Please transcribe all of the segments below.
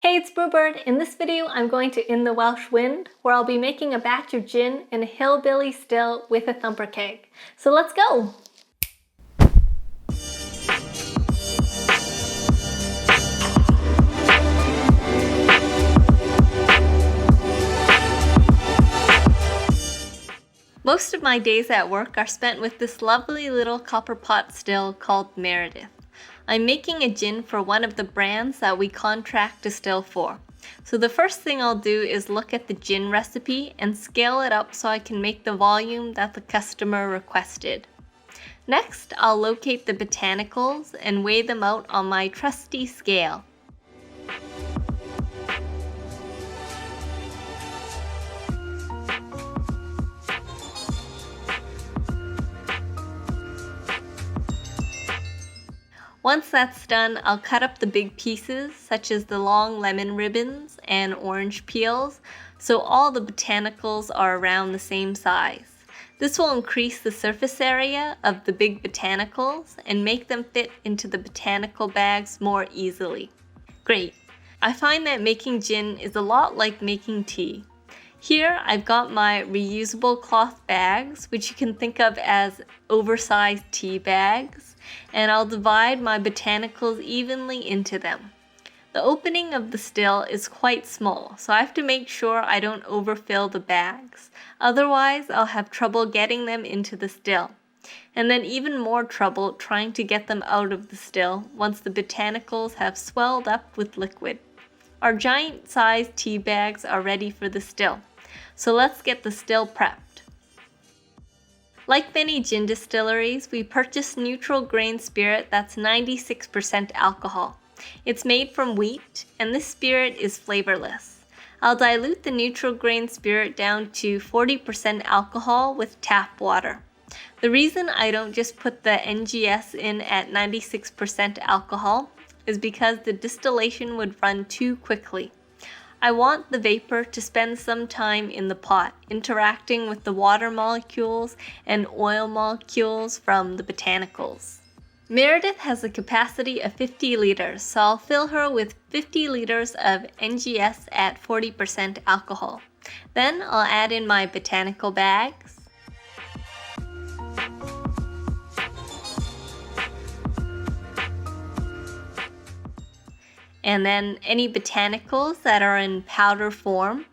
Hey, it's Brewbird. In this video, I'm going to In the Welsh Wind, where I'll be making a batch of gin in a hillbilly still with a thumper keg. So let's go! Most of my days at work are spent with this lovely little copper pot still called Meredith. I'm making a gin for one of the brands that we contract distill for. So the first thing I'll do is look at the gin recipe and scale it up so I can make the volume that the customer requested. Next, I'll locate the botanicals and weigh them out on my trusty scale. Once that's done, I'll cut up the big pieces, such as the long lemon ribbons and orange peels, so all the botanicals are around the same size. This will increase the surface area of the big botanicals and make them fit into the botanical bags more easily. Great! I find that making gin is a lot like making tea. Here I've got my reusable cloth bags, which you can think of as oversized tea bags, and I'll divide my botanicals evenly into them. The opening of the still is quite small, so I have to make sure I don't overfill the bags. Otherwise, I'll have trouble getting them into the still, and then even more trouble trying to get them out of the still once the botanicals have swelled up with liquid. Our giant-sized tea bags are ready for the still, so let's get the still prepped. Like many gin distilleries, we purchase neutral grain spirit that's 96% alcohol. It's made from wheat, and this spirit is flavorless. I'll dilute the neutral grain spirit down to 40% alcohol with tap water. The reason I don't just put the NGS in at 96% alcohol is because the distillation would run too quickly. I want the vapor to spend some time in the pot, interacting with the water molecules and oil molecules from the botanicals. Meredith has a capacity of 50 liters, so I'll fill her with 50 liters of NGS at 40% alcohol. Then I'll add in my botanical bags, and then any botanicals that are in powder form.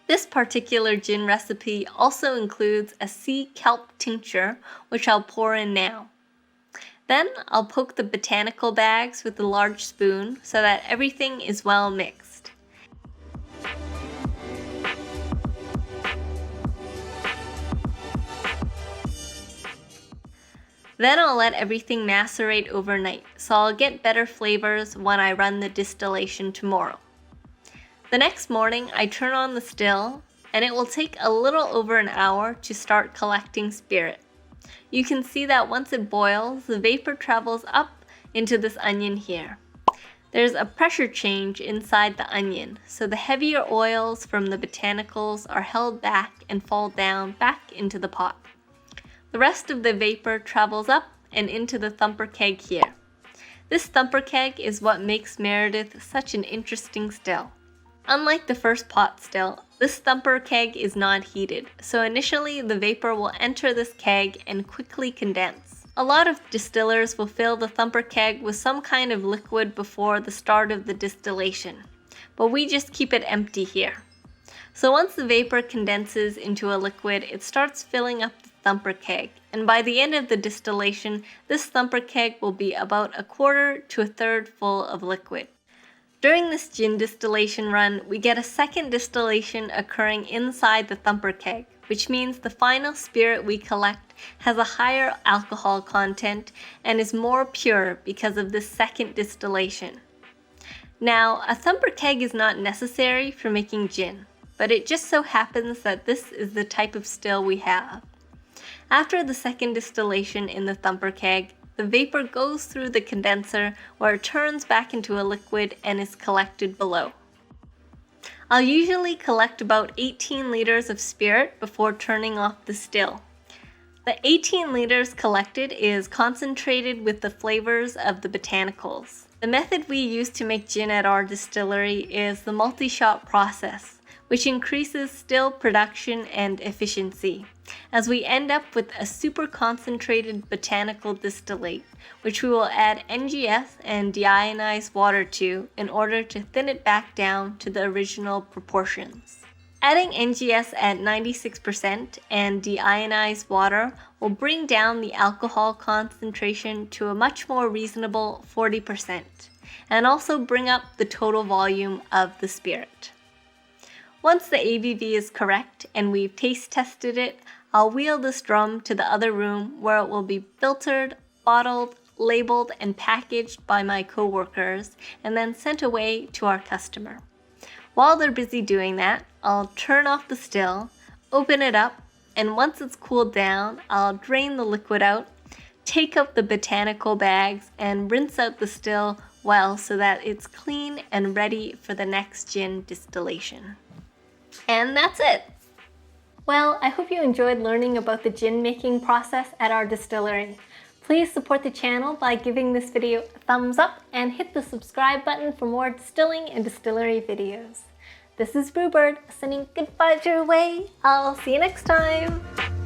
This particular gin recipe also includes a sea kelp tincture, which I'll pour in now. Then I'll poke the botanical bags with a large spoon so that everything is well mixed. Then I'll let everything macerate overnight, so I'll get better flavors when I run the distillation tomorrow. The next morning, I turn on the still, and it will take a little over an hour to start collecting spirit. You can see that once it boils, the vapor travels up into this onion here. There's a pressure change inside the onion, so the heavier oils from the botanicals are held back and fall down back into the pot. The rest of the vapor travels up and into the thumper keg here. This thumper keg is what makes Meredith such an interesting still. Unlike the first pot still, this thumper keg is not heated, so initially the vapor will enter this keg and quickly condense. A lot of distillers will fill the thumper keg with some kind of liquid before the start of the distillation, but we just keep it empty here. So once the vapor condenses into a liquid, it starts filling up the thumper keg, and by the end of the distillation, this thumper keg will be about a quarter to a third full of liquid. During this gin distillation run, we get a second distillation occurring inside the thumper keg, which means the final spirit we collect has a higher alcohol content and is more pure because of this second distillation. Now, a thumper keg is not necessary for making gin, but it just so happens that this is the type of still we have. After the second distillation in the thumper keg, the vapor goes through the condenser where it turns back into a liquid and is collected below. I'll usually collect about 18 liters of spirit before turning off the still. The 18 liters collected is concentrated with the flavors of the botanicals. The method we use to make gin at our distillery is the multi-shot process, which increases still production and efficiency, as we end up with a super concentrated botanical distillate, which we will add NGS and deionized water to in order to thin it back down to the original proportions. Adding NGS at 96% and deionized water will bring down the alcohol concentration to a much more reasonable 40%, and also bring up the total volume of the spirit. Once the ABV is correct and we've taste tested it, I'll wheel this drum to the other room where it will be filtered, bottled, labeled, and packaged by my co-workers and then sent away to our customer. While they're busy doing that, I'll turn off the still, open it up, and once it's cooled down, I'll drain the liquid out, take out the botanical bags, and rinse out the still well so that it's clean and ready for the next gin distillation. And that's it! Well, I hope you enjoyed learning about the gin making process at our distillery. Please support the channel by giving this video a thumbs up and hit the subscribe button for more distilling and distillery videos. This is Brewbird, sending good vibes your way. I'll see you next time!